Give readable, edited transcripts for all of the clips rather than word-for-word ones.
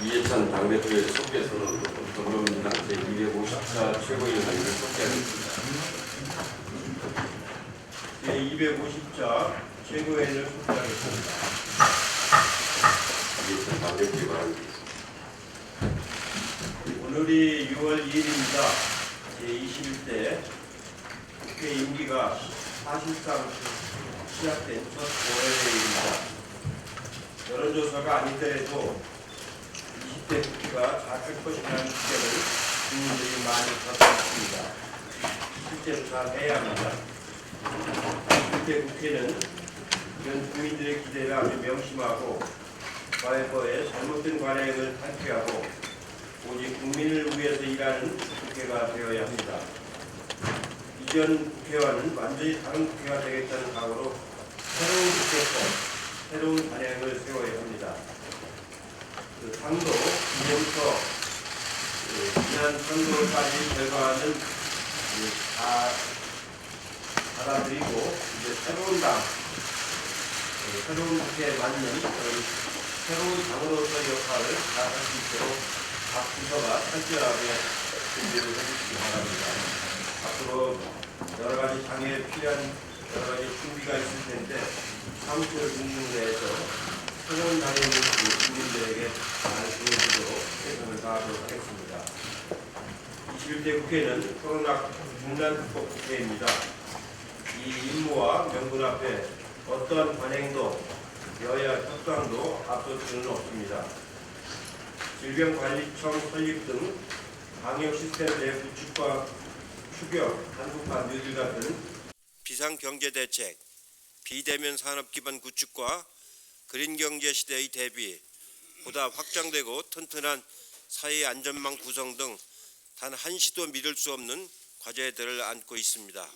이해찬 당대표의 속개서는 더불어민주당 제254 최고위원회를 속개하겠습니다. 제250자 최고위원을 속개하겠습니다. 이해찬 당대표의 발언입니다. 오늘이 6월 2일입니다. 제21대 국회 임기가 사실상 시작된 첫 월요일입니다. 여론조사가 아니더라도 20대 국회가 잘할 것이라는 기대를 국민들이 많이 갖고 있습니다. 실제로 잘 해야 합니다. 20대 국회는 이런 국민들의 기대를 아주 명심하고 과거의 잘못된 관행을 탈피하고 오직 국민을 위해서 일하는 국회가 되어야 합니다. 이전 국회와는 완전히 다른 국회가 되겠다는 각오로 새로운 국회법, 새로운 관행을 세워야 합니다. 당도, 이제부터 지난 선거까지 결과는 다 받아들이고 이제 새로운 당, 새로운 국회에 맞는 새로운 당으로서 역할을 잘 할 수 있도록 각 부서가 철저하게 준비를 해주시기 바랍니다. 앞으로 여러 가지 당에 필요한 여러 가지 준비가 있을 텐데 사무처를 중심으로 새로운 당의 모습을 국민들에게 잘 보여주도록 최선을 다하도록 하겠습니다. 21대 국회는 코로나 중단국법 국회입니다. 이 임무와 명분 앞에 어떠한 관행도 여야 협상도 앞설 수는 없습니다. 질병관리청 설립 등 방역 시스템의 구축과 추격, 한국화 뉴딜 같은 비상경제대책, 비대면 산업기반 구축과 그린경제 시대의 대비, 보다 확장되고 튼튼한 사회 안전망 구성 등 단 한시도 미룰 수 없는 과제들을 안고 있습니다.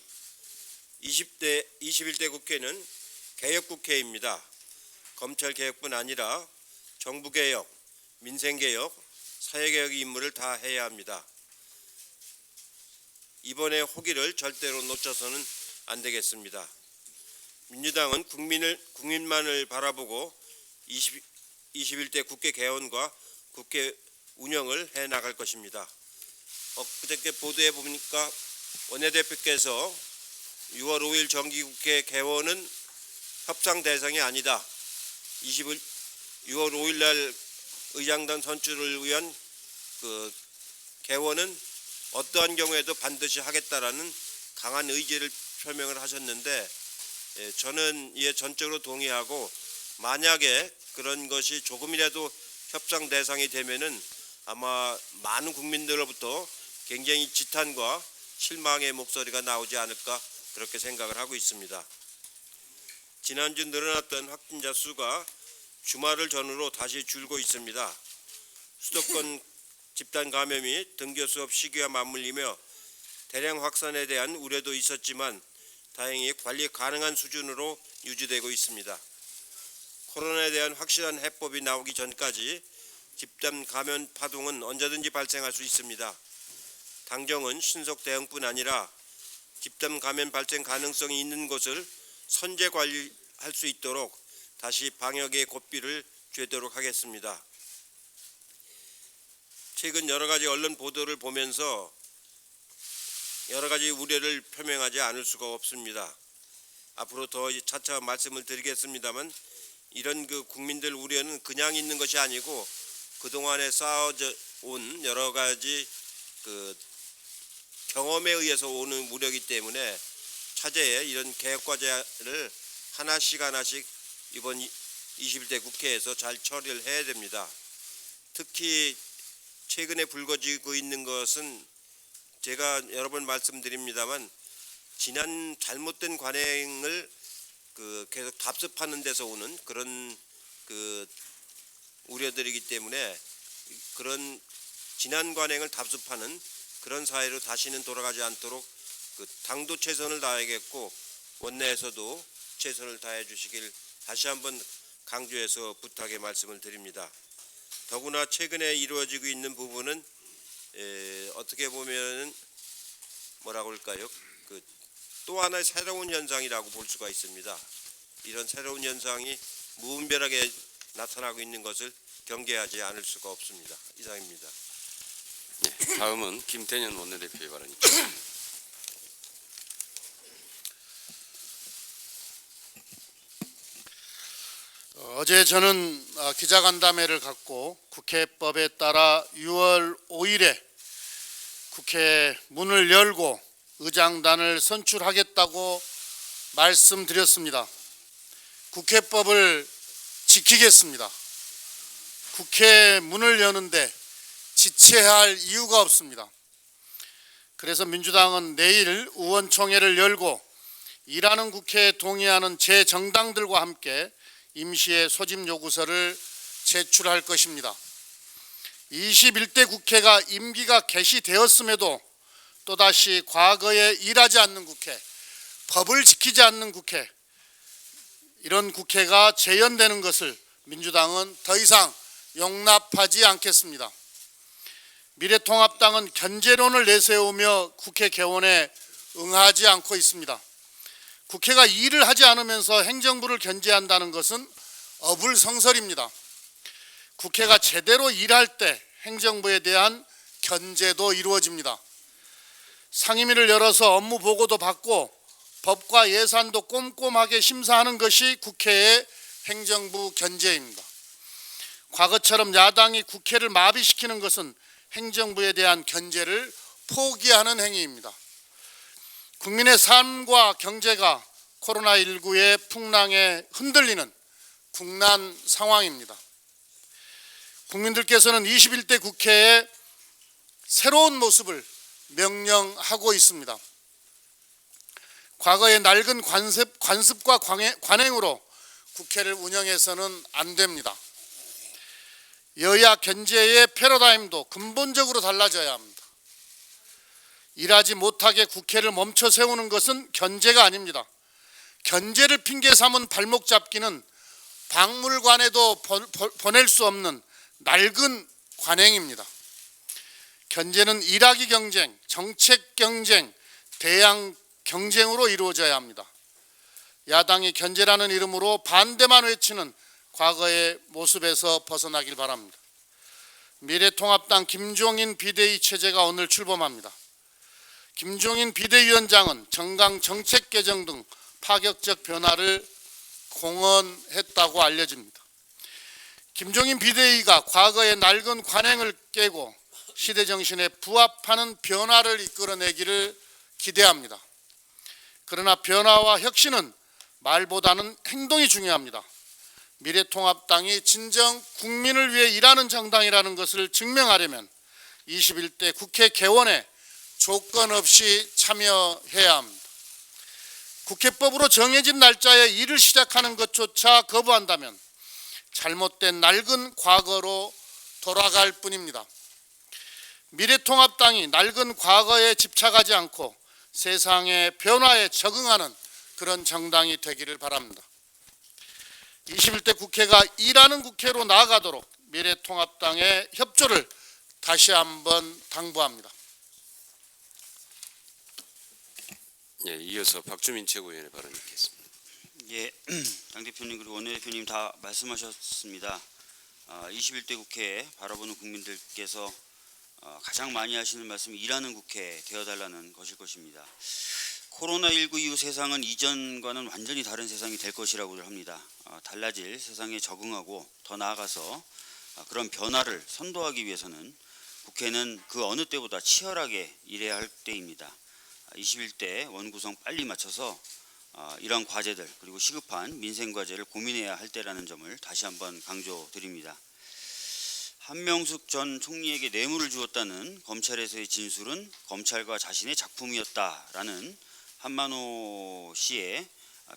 21대 국회는 개혁국회입니다. 검찰개혁뿐 아니라 정부개혁, 민생개혁, 사회개혁의 임무를 다 해야 합니다. 이번의 호기를 절대로 놓쳐서는 안 되겠습니다. 민주당은 국민만을 바라보고 21대 국회 개원과 국회 운영을 해나갈 것입니다. 엊그저께 보도해 보니까 원내대표께서 6월 5일 정기국회 개원은 협상 대상이 아니다. 6월 5일 날 의장단 선출을 위한 개원은 어떠한 경우에도 반드시 하겠다라는 강한 의지를 표명을 하셨는데 저는 이에 전적으로 동의하고 만약에 그런 것이 조금이라도 협상 대상이 되면은 아마 많은 국민들로부터 굉장히 지탄과 실망의 목소리가 나오지 않을까 그렇게 생각을 하고 있습니다. 지난주 늘어났던 확진자 수가 주말을 전후로 다시 줄고 있습니다. 수도권 집단 감염이 등교 수업 시기와 맞물리며 대량 확산에 대한 우려도 있었지만 다행히 관리 가능한 수준으로 유지되고 있습니다. 코로나에 대한 확실한 해법이 나오기 전까지 집단 감염 파동은 언제든지 발생할 수 있습니다. 당정은 신속 대응뿐 아니라 집단 감염 발생 가능성이 있는 곳을 선제 관리할 수 있도록 다시 방역의 고삐를 쥐도록 하겠습니다. 최근 여러 가지 언론 보도를 보면서 여러 가지 우려를 표명하지 않을 수가 없습니다. 앞으로 더 차차 말씀을 드리겠습니다만 이런 국민들 우려는 그냥 있는 것이 아니고 그동안에 쌓아져 온 여러 가지 경험에 의해서 오는 우려이기 때문에 차제에 이런 개혁과제를 하나씩 이번 21대 국회에서 잘 처리를 해야 됩니다. 특히 최근에 불거지고 있는 것은 제가 여러 번 말씀드립니다만 지난 잘못된 관행을 계속 답습하는 데서 오는 그런 우려들이기 때문에 그런 지난 관행을 답습하는 그런 사회로 다시는 돌아가지 않도록 그 당도 최선을 다하겠고 원내에서도 최선을 다해 주시길 다시 한번 강조해서 부탁의 말씀을 드립니다. 더구나 최근에 이루어지고 있는 부분은 어떻게 보면 뭐라고 할까요? 또 하나의 새로운 현상이라고 볼 수가 있습니다. 이런 새로운 현상이 무분별하게 나타나고 있는 것을 경계하지 않을 수가 없습니다. 이상입니다. 네, 다음은 김태년 원내대표의 발언입니다. 어제 저는 기자간담회를 갖고 국회법에 따라 6월 5일에 국회 문을 열고 의장단을 선출하겠다고 말씀드렸습니다. 국회법을 지키겠습니다. 국회 문을 여는데 지체할 이유가 없습니다. 그래서 민주당은 내일 의원총회를 열고 일하는 국회에 동의하는 제 정당들과 함께 임시의 소집 요구서를 제출할 것입니다. 21대 국회가 임기가 개시되었음에도 또다시 과거에 일하지 않는 국회, 법을 지키지 않는 국회, 이런 국회가 재연되는 것을 민주당은 더 이상 용납하지 않겠습니다. 미래통합당은 견제론을 내세우며 국회 개원에 응하지 않고 있습니다. 국회가 일을 하지 않으면서 행정부를 견제한다는 것은 어불성설입니다. 국회가 제대로 일할 때 행정부에 대한 견제도 이루어집니다. 상임위를 열어서 업무 보고도 받고 법과 예산도 꼼꼼하게 심사하는 것이 국회의 행정부 견제입니다. 과거처럼 야당이 국회를 마비시키는 것은 행정부에 대한 견제를 포기하는 행위입니다. 국민의 삶과 경제가 코로나19의 풍랑에 흔들리는 국난 상황입니다. 국민들께서는 21대 국회의 새로운 모습을 명령하고 있습니다. 과거의 낡은 관습과 관행으로 국회를 운영해서는 안 됩니다. 여야 견제의 패러다임도 근본적으로 달라져야 합니다. 일하지 못하게 국회를 멈춰 세우는 것은 견제가 아닙니다. 견제를 핑계 삼은 발목 잡기는 박물관에도 보낼 수 없는 낡은 관행입니다. 견제는 일하기 경쟁, 정책 경쟁, 대양 경쟁으로 이루어져야 합니다. 야당이 견제라는 이름으로 반대만 외치는 과거의 모습에서 벗어나길 바랍니다. 미래통합당 김종인 비대위 체제가 오늘 출범합니다. 김종인 비대위원장은 정강 정책 개정 등 파격적 변화를 공언했다고 알려집니다. 김종인 비대위가 과거의 낡은 관행을 깨고 시대정신에 부합하는 변화를 이끌어내기를 기대합니다. 그러나 변화와 혁신은 말보다는 행동이 중요합니다. 미래통합당이 진정 국민을 위해 일하는 정당이라는 것을 증명하려면 21대 국회 개원에 조건 없이 참여해야 합니다. 국회법으로 정해진 날짜에 일을 시작하는 것조차 거부한다면 잘못된 낡은 과거로 돌아갈 뿐입니다. 미래통합당이 낡은 과거에 집착하지 않고 세상의 변화에 적응하는 그런 정당이 되기를 바랍니다. 21대 국회가 일하는 국회로 나아가도록 미래통합당의 협조를 다시 한번 당부합니다. 예, 이어서 박주민 최고위원의 발언 듣겠습니다. 예, 당대표님 그리고 원내대표님 다 말씀하셨습니다. 21대 국회에 바라보는 국민들께서 가장 많이 하시는 말씀이 일하는 국회 되어달라는 것일 것입니다. 코로나19 이후 세상은 이전과는 완전히 다른 세상이 될 것이라고 합니다. 달라질 세상에 적응하고 더 나아가서 그런 변화를 선도하기 위해서는 국회는 그 어느 때보다 치열하게 일해야 할 때입니다. 21대 원구성 빨리 맞춰서 이런 과제들 그리고 시급한 민생 과제를 고민해야 할 때라는 점을 다시 한번 강조드립니다. 한명숙 전 총리에게 뇌물을 주었다는 검찰에서의 진술은 검찰과 자신의 작품이었다라는 한만호 씨의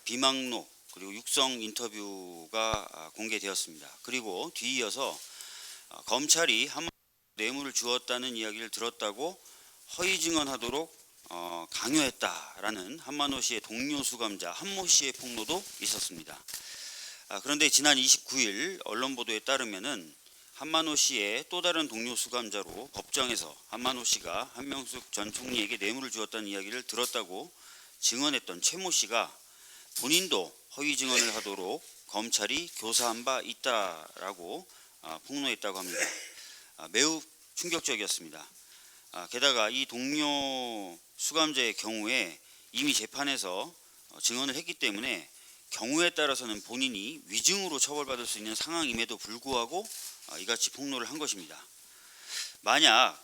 비망록 그리고 육성 인터뷰가 공개되었습니다. 그리고 뒤이어서 검찰이 뇌물을 주었다는 이야기를 들었다고 허위 증언하도록 강요했다라는 한만호 씨의 동료 수감자 한모 씨의 폭로도 있었습니다. 그런데 지난 29일 언론 보도에 따르면은 한만호 씨의 또 다른 동료 수감자로 법정에서 한만호 씨가 한명숙 전 총리에게 뇌물을 주었다는 이야기를 들었다고 증언했던 최모 씨가 본인도 허위 증언을 하도록 검찰이 교사한 바 있다라고 폭로했다고 합니다. 매우 충격적이었습니다. 게다가 이 동료 수감자의 경우에 이미 재판에서 증언을 했기 때문에 경우에 따라서는 본인이 위증으로 처벌받을 수 있는 상황임에도 불구하고 이같이 폭로를 한 것입니다. 만약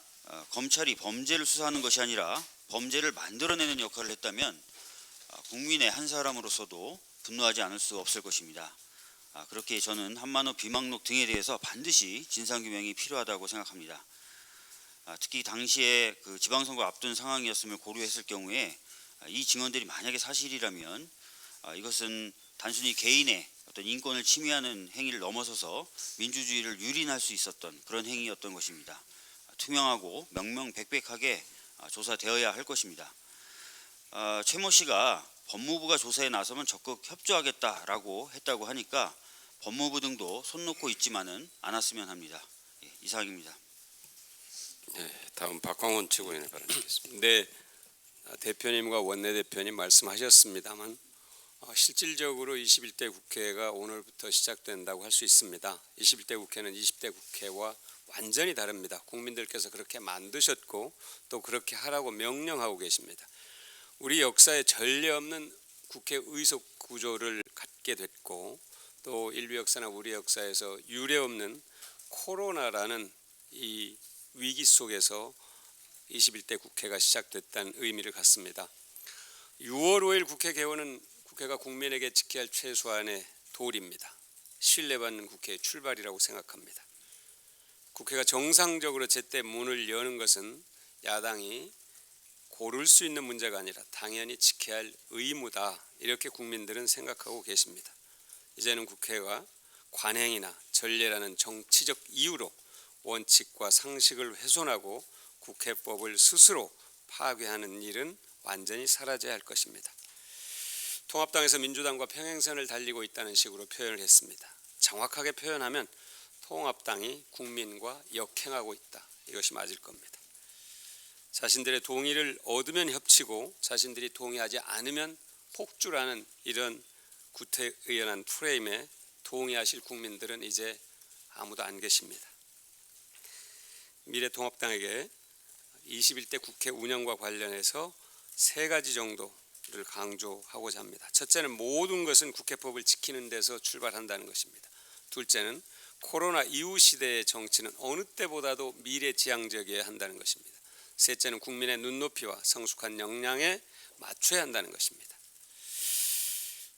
검찰이 범죄를 수사하는 것이 아니라 범죄를 만들어내는 역할을 했다면 국민의 한 사람으로서도 분노하지 않을 수 없을 것입니다. 그렇게 저는 한만호 비망록 등에 대해서 반드시 진상규명이 필요하다고 생각합니다. 특히 당시에 그 지방선거 앞둔 상황이었음을 고려했을 경우에 이 증언들이 만약에 사실이라면 이것은 단순히 개인의 어떤 인권을 침해하는 행위를 넘어서서 민주주의를 유린할 수 있었던 그런 행위였던 것입니다. 투명하고 명명백백하게 조사되어야 할 것입니다. 최모 씨가 법무부가 조사에 나서면 적극 협조하겠다라고 했다고 하니까 법무부 등도 손 놓고 있지만은 않았으면 합니다. 이상입니다. 네, 다음 박광원 최고위원의 발언드리겠습니다. 네, 대표님과 원내대표님 말씀하셨습니다만 실질적으로 21대 국회가 오늘부터 시작된다고 할 수 있습니다. 21대 국회는 20대 국회와 완전히 다릅니다. 국민들께서 그렇게 만드셨고 또 그렇게 하라고 명령하고 계십니다. 우리 역사에 전례 없는 국회 의석 구조를 갖게 됐고 또 인류 역사나 우리 역사에서 유례 없는 코로나라는 이 위기 속에서 21대 국회가 시작됐다는 의미를 갖습니다. 6월 5일 국회 개원은 국회가 국민에게 지켜야 할 최소한의 도리입니다. 신뢰받는 국회의 출발이라고 생각합니다. 국회가 정상적으로 제때 문을 여는 것은 야당이 고를 수 있는 문제가 아니라 당연히 지켜야 할 의무다. 이렇게 국민들은 생각하고 계십니다. 이제는 국회가 관행이나 전례라는 정치적 이유로 원칙과 상식을 훼손하고 국회법을 스스로 파괴하는 일은 완전히 사라져야 할 것입니다. 통합당에서 민주당과 평행선을 달리고 있다는 식으로 표현을 했습니다. 정확하게 표현하면 통합당이 국민과 역행하고 있다. 이것이 맞을 겁니다. 자신들의 동의를 얻으면 협치고 자신들이 동의하지 않으면 폭주라는 이런 구태의연한 프레임에 동의하실 국민들은 이제 아무도 안 계십니다. 미래통합당에게 21대 국회 운영과 관련해서 세 가지 정도를 강조하고자 합니다. 첫째는 모든 것은 국회법을 지키는 데서 출발한다는 것입니다. 둘째는 코로나 이후 시대의 정치는 어느 때보다도 미래지향적이어야 한다는 것입니다. 셋째는 국민의 눈높이와 성숙한 역량에 맞춰야 한다는 것입니다.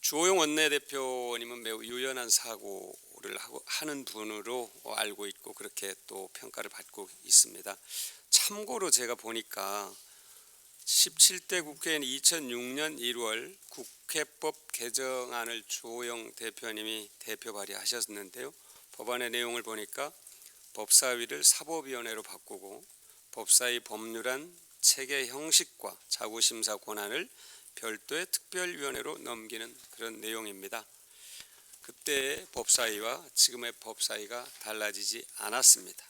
주호영 원내대표님은 매우 유연한 사고를 하는 분으로 알고 있고 그렇게 또 평가를 받고 있습니다. 참고로 제가 보니까 17대 국회엔 2006년 1월 국회법 개정안을 주호영 대표님이 대표 발의하셨는데요. 법안의 내용을 보니까 법사위를 사법위원회로 바꾸고 법사위 법률안 체계 형식과 자구심사 권한을 별도의 특별위원회로 넘기는 그런 내용입니다. 그때 법사위와 지금의 법사위가 달라지지 않았습니다.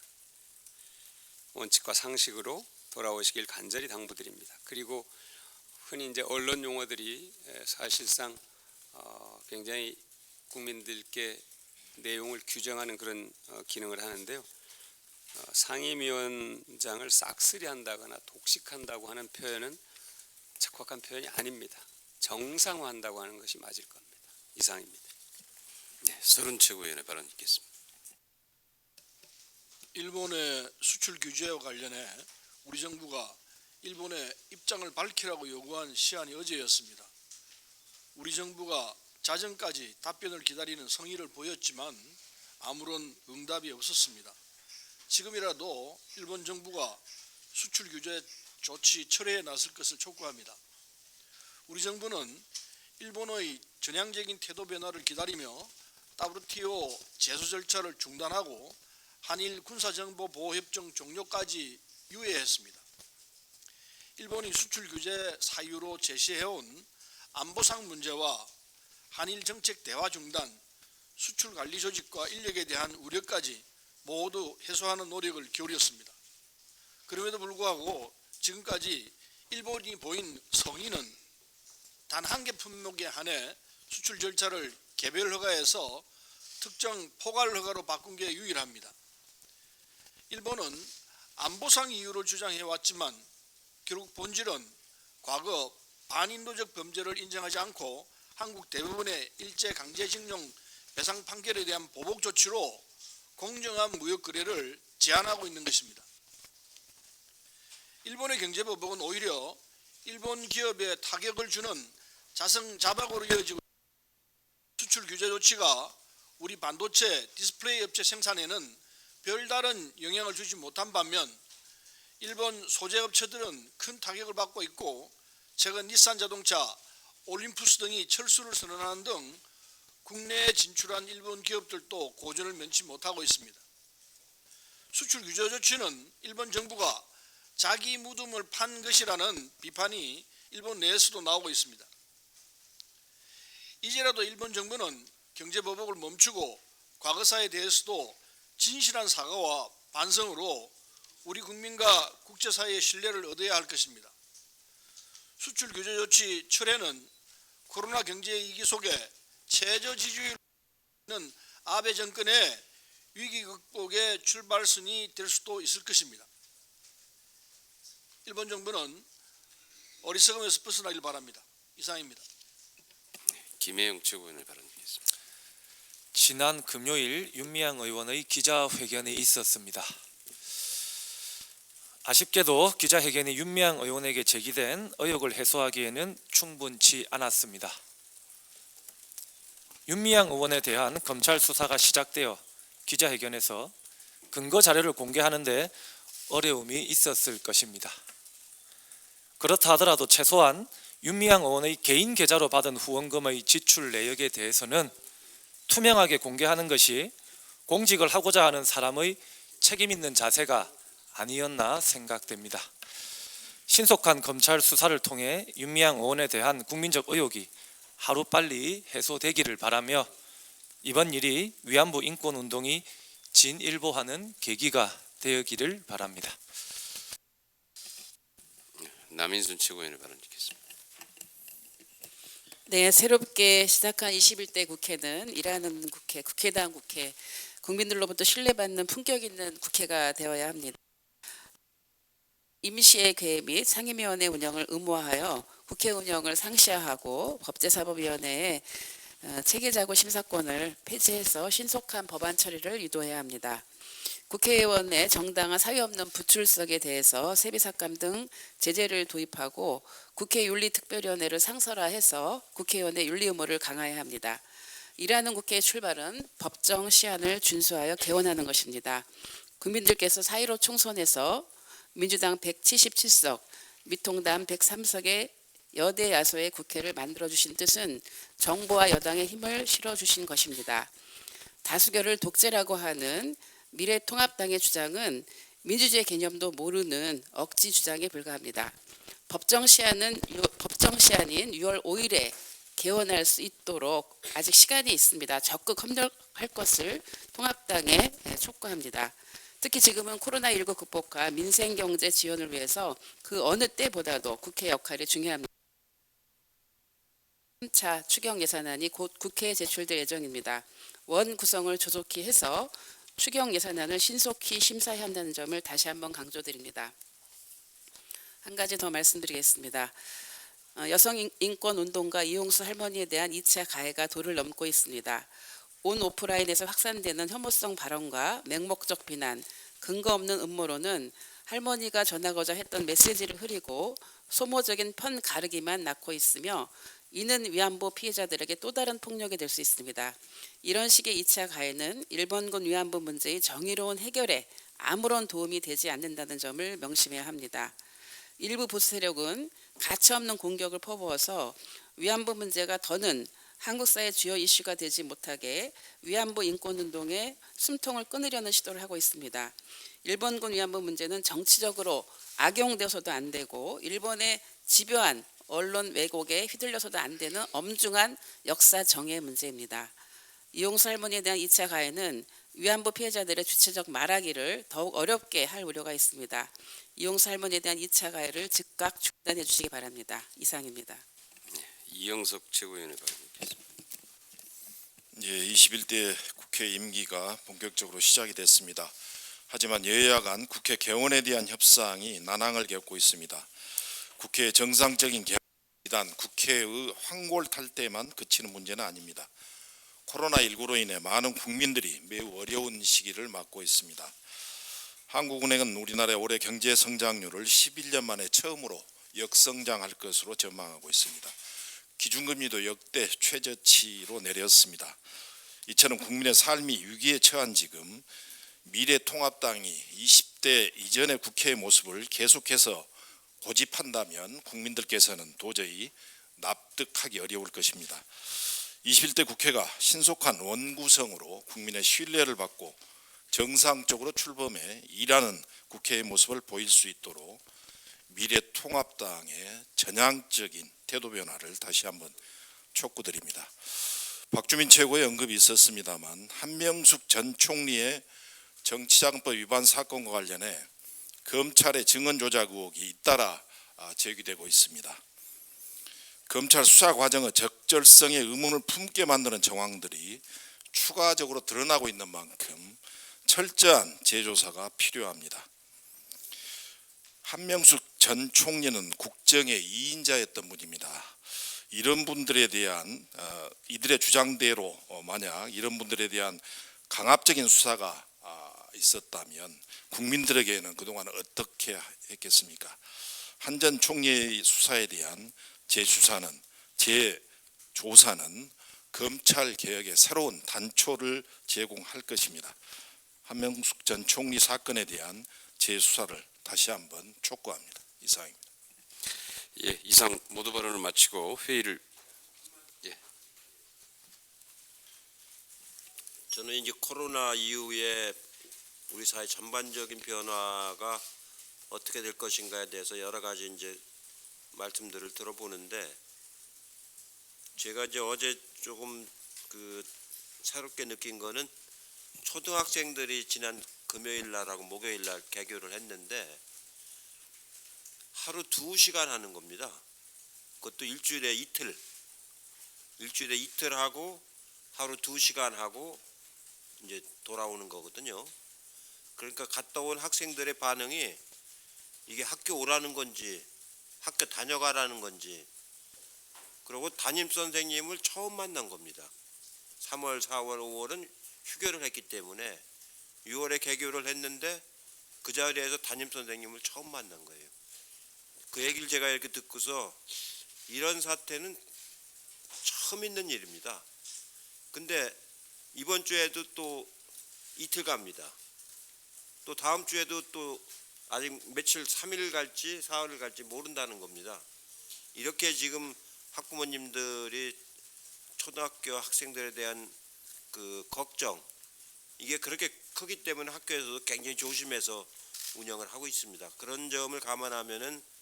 원칙과 상식으로 돌아오시길 간절히 당부드립니다. 그리고 흔히 이제 언론 용어들이 사실상 굉장히 국민들께 내용을 규정하는 그런 기능을 하는데요. 상임위원장을 싹쓸이한다거나 독식한다고 하는 표현은 적확한 표현이 아닙니다. 정상화한다고 하는 것이 맞을 겁니다. 이상입니다. 네, 서른 최고위원의 발언 있겠습니다. 일본의 수출 규제와 관련해 우리 정부가 일본의 입장을 밝히라고 요구한 시한이 어제였습니다. 우리 정부가 자정까지 답변을 기다리는 성의를 보였지만 아무런 응답이 없었습니다. 지금이라도 일본 정부가 수출 규제 조치 철회에 나설 것을 촉구합니다. 우리 정부는 일본의 전향적인 태도 변화를 기다리며 WTO 제소 절차를 중단하고 한일 군사정보보호협정 종료까지 유예했습니다. 일본이 수출 규제 사유로 제시해온 안보상 문제와 한일 정책 대화 중단, 수출 관리 조직과 인력에 대한 우려까지 모두 해소하는 노력을 기울였습니다. 그럼에도 불구하고 지금까지 일본이 보인 성의는 단 한 개 품목에 한해 수출 절차를 개별 허가에서 특정 포괄 허가로 바꾼 게 유일합니다. 일본은 안보상 이유를 주장해왔지만 결국 본질은 과거 반인도적 범죄를 인정하지 않고 한국 대부분의 일제강제징용 배상 판결에 대한 보복 조치로 공정한 무역 거래를 제한하고 있는 것입니다. 일본의 경제보복은 오히려 일본 기업에 타격을 주는 자승자박으로 이어지고 수출 규제 조치가 우리 반도체 디스플레이 업체 생산에는 별다른 영향을 주지 못한 반면 일본 소재 업체들은 큰 타격을 받고 있고 최근 닛산 자동차, 올림푸스 등이 철수를 선언하는 등 국내에 진출한 일본 기업들도 고전을 면치 못하고 있습니다. 수출 규제 조치는 일본 정부가 자기 무덤을 판 것이라는 비판이 일본 내에서도 나오고 있습니다. 이제라도 일본 정부는 경제보복을 멈추고 과거사에 대해서도 진실한 사과와 반성으로 우리 국민과 국제사회의 신뢰를 얻어야 할 것입니다. 수출 규제 조치 철회는 코로나 경제 위기 속에 최저지주율을 있는 아베 정권의 위기 극복의 출발선이 될 수도 있을 것입니다. 일본 정부는 어리석음에서 벗어나길 바랍니다. 이상입니다. 김혜영 최고위원의 발언 드리겠습니다. 지난 금요일 윤미향 의원의 기자회견이 있었습니다. 아쉽게도 기자회견이 윤미향 의원에게 제기된 의혹을 해소하기에는 충분치 않았습니다. 윤미향 의원에 대한 검찰 수사가 시작되어 기자회견에서 근거 자료를 공개하는데 어려움이 있었을 것입니다. 그렇다 하더라도 최소한 윤미향 의원의 개인 계좌로 받은 후원금의 지출 내역에 대해서는 투명하게 공개하는 것이 공직을 하고자 하는 사람의 책임 있는 자세가 아니었나 생각됩니다. 신속한 검찰 수사를 통해 윤미향 의원에 대한 국민적 의혹이 하루빨리 해소되기를 바라며 이번 일이 위안부 인권운동이 진일보하는 계기가 되기를 바랍니다. 남인순 최고위원의 발언 드리겠습니다. 네, 새롭게 시작한 21대 국회는 일하는 국회, 국회다운 국회, 국민들로부터 신뢰받는 품격 있는 국회가 되어야 합니다. 임시회계 및 상임위원회 운영을 의무화하여 국회 운영을 상시화하고 법제사법위원회의 체계자구 심사권을 폐지해서 신속한 법안 처리를 유도해야 합니다. 국회의원의 정당한 사유 없는 부출석에 대해서 세비삭감 등 제재를 도입하고 국회윤리특별위원회를 상설화해서 국회의원의 윤리 의무를 강화해야 합니다. 일하는 국회의 출발은 법정 시한을 준수하여 개원하는 것입니다. 국민들께서 4.15 총선에서 민주당 177석, 미통당 103석의 여대 야소의 국회를 만들어주신 뜻은 정부와 여당의 힘을 실어주신 것입니다. 다수결을 독재라고 하는 미래통합당의 주장은 민주주의 개념도 모르는 억지 주장에 불과합니다. 법정 시한인 6월 5일에 개원할 수 있도록 아직 시간이 있습니다. 적극 협력할 것을 통합당에 촉구합니다. 특히 지금은 코로나19 극복과 민생경제 지원을 위해서 그 어느 때보다도 국회 역할이 중요합니다. 3차 추경 예산안이 곧 국회에 제출될 예정입니다. 원 구성을 조속히 해서 추경 예산안을 신속히 심사해야 한다는 점을 다시 한번 강조드립니다. 한 가지 더 말씀드리겠습니다. 여성 인권 운동가 이용수 할머니에 대한 2차 가해가 도를 넘고 있습니다. 온 오프라인에서 확산되는 혐오성 발언과 맹목적 비난, 근거 없는 음모론은 할머니가 전하고자 했던 메시지를 흐리고 소모적인 편 가르기만 낳고 있으며 이는 위안부 피해자들에게 또 다른 폭력이 될 수 있습니다. 이런 식의 2차 가해는 일본군 위안부 문제의 정의로운 해결에 아무런 도움이 되지 않는다는 점을 명심해야 합니다. 일부 보수 세력은 가차없는 공격을 퍼부어서 위안부 문제가 더는 한국 사회 주요 이슈가 되지 못하게 위안부 인권운동에 숨통을 끊으려는 시도를 하고 있습니다. 일본군 위안부 문제는 정치적으로 악용되어서도 안 되고 일본의 집요한 언론 왜곡에 휘둘려서도 안 되는 엄중한 역사 정의 문제입니다. 이용수 할머니에 대한 2차 가해는 위안부 피해자들의 주체적 말하기를 더욱 어렵게 할 우려가 있습니다. 이용수 할머니에 대한 2차 가해를 즉각 중단해 주시기 바랍니다. 이상입니다. 이영석 최고위원의 발언이겠습니다. 예, 21대 국회 임기가 본격적으로 시작이 됐습니다. 하지만 여야 간 국회 개원에 대한 협상이 난항을 겪고 있습니다. 국회의 정상적인 개원은 비단 국회의 황골탈때만 그치는 문제는 아닙니다. 코로나19로 인해 많은 국민들이 매우 어려운 시기를 맞고 있습니다. 한국은행은 우리나라의 올해 경제 성장률을 11년 만에 처음으로 역성장할 것으로 전망하고 있습니다. 기준금리도 역대 최저치로 내렸습니다. 이처럼 국민의 삶이 위기에 처한 지금 미래통합당이 20대 이전의 국회의 모습을 계속해서 고집한다면 국민들께서는 도저히 납득하기 어려울 것입니다. 21대 국회가 신속한 원구성으로 국민의 신뢰를 받고 정상적으로 출범해 일하는 국회의 모습을 보일 수 있도록 미래통합당의 전향적인 태도 변화를 다시 한번 촉구드립니다. 박주민 최고의 언급이 있었습니다만 한명숙 전 총리의 정치자금법 위반 사건과 관련해 검찰의 증언 조작 의혹이 잇따라 제기되고 있습니다. 검찰 수사 과정의 적절성에 의문을 품게 만드는 정황들이 추가적으로 드러나고 있는 만큼 철저한 재조사가 필요합니다. 한명숙 전 총리는 국정의 2인자였던 분입니다. 이런 분들에 대한 이들의 주장대로 만약 이런 분들에 대한 강압적인 수사가 있었다면 국민들에게는 그동안 어떻게 했겠습니까? 한 전 총리의 수사에 대한 재조사는 검찰 개혁의 새로운 단초를 제공할 것입니다. 한명숙 전 총리 사건에 대한 재수사를 다시 한번 촉구합니다. 이상입니다. 예, 이상 모두 발언을 마치고 회의를 저는 이제 코로나 이후에 우리 사회 전반적인 변화가 어떻게 될 것인가에 대해서 여러 가지 이제 말씀들을 들어보는데 제가 이제 어제 조금 새롭게 느낀 거는 초등학생들이 지난 금요일 날하고 목요일 날 개교를 했는데 하루 2시간 하는 겁니다. 그것도 일주일에 이틀 하고 하루 2시간 하고 이제 돌아오는 거거든요. 그러니까 갔다 온 학생들의 반응이 이게 학교 오라는 건지 학교 다녀가라는 건지 그리고 담임 선생님을 처음 만난 겁니다. 3월, 4월, 5월은 휴교를 했기 때문에 6월에 개교를 했는데 그 자리에서 담임 선생님을 처음 만난 거예요. 그 얘기를 제가 이렇게 듣고서 이런 사태는 처음 있는 일입니다. 근데 이번 주에도 또 이틀 갑니다. 또 다음 주에도 또 아직 며칠 3일 갈지 4일을 갈지 모른다는 겁니다. 이렇게 지금 학부모님들이 초등학교 학생들에 대한 그 걱정 이게 그렇게 크기 때문에 학교에서도 굉장히 조심해서 운영을 하고 있습니다. 그런 점을 감안하면은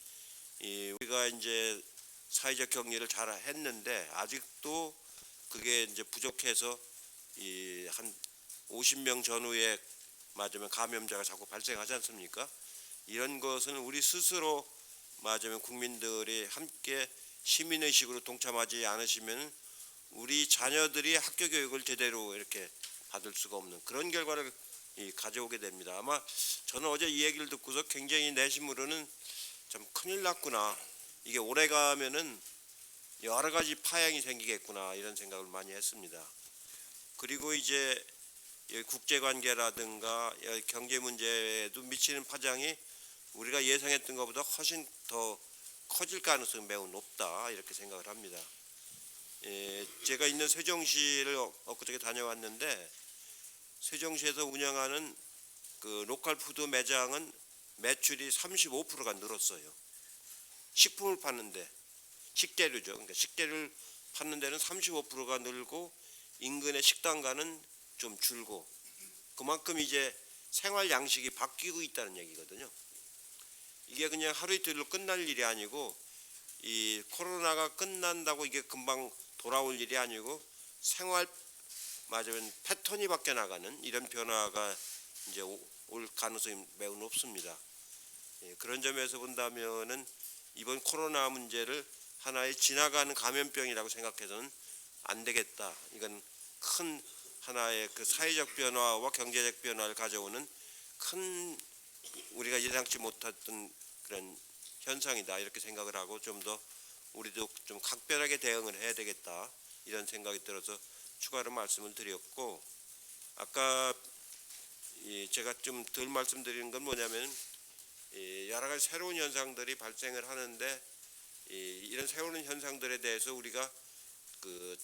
우리가 이제 사회적 격리를 잘 했는데 아직도 그게 이제 부족해서 한 50명 전후에 맞으면 감염자가 자꾸 발생하지 않습니까? 이런 것은 우리 스스로 맞으면 국민들이 함께 시민의식으로 동참하지 않으시면 우리 자녀들이 학교 교육을 제대로 이렇게 받을 수가 없는 그런 결과를 가져오게 됩니다. 아마 저는 어제 이 얘기를 듣고서 굉장히 내심으로는 참 큰일 났구나. 이게 오래 가면은 여러 가지 파행이 생기겠구나 이런 생각을 많이 했습니다. 그리고 이제 국제관계라든가 경제 문제에도 미치는 파장이 우리가 예상했던 것보다 훨씬 더 커질 가능성이 매우 높다 이렇게 생각을 합니다. 제가 있는 세종시를 엊그저께 다녀왔는데 세종시에서 운영하는 그 로컬 푸드 매장은 매출이 35%가 늘었어요. 식품을 파는데 식재료죠. 그러니까 식재료를 파는 데는 35%가 늘고 인근의 식당가는 좀 줄고 그만큼 이제 생활 양식이 바뀌고 있다는 얘기거든요. 이게 그냥 하루 이틀로 끝날 일이 아니고 이 코로나가 끝난다고 이게 금방 돌아올 일이 아니고 생활 맞으면 패턴이 바뀌어 나가는 이런 변화가 이제 올 가능성이 매우 높습니다. 예, 그런 점에서 본다면은 이번 코로나 문제를 하나의 지나가는 감염병이라고 생각해서는 안 되겠다. 이건 큰 하나의 그 사회적 변화와 경제적 변화를 가져오는 큰 우리가 예상치 못했던 그런 현상이다 이렇게 생각을 하고 좀 더 우리도 좀 각별하게 대응을 해야 되겠다 이런 생각이 들어서 추가로 말씀을 드렸고 아까 제가 좀 덜 말씀드리는 건 뭐냐면 여러 가지 새로운 현상들이 발생을 하는데 이런 새로운 현상들에 대해서 우리가 그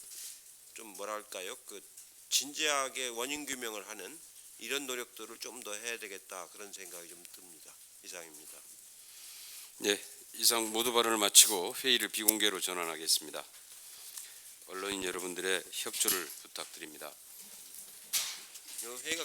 좀 뭐랄까요 그 진지하게 원인 규명을 하는 이런 노력들을 좀 더 해야 되겠다 그런 생각이 좀 듭니다. 이상입니다. 네, 이상 모두 발언을 마치고 회의를 비공개로 전환하겠습니다. 언론인 여러분들의 협조를 부탁드립니다. 이 회의가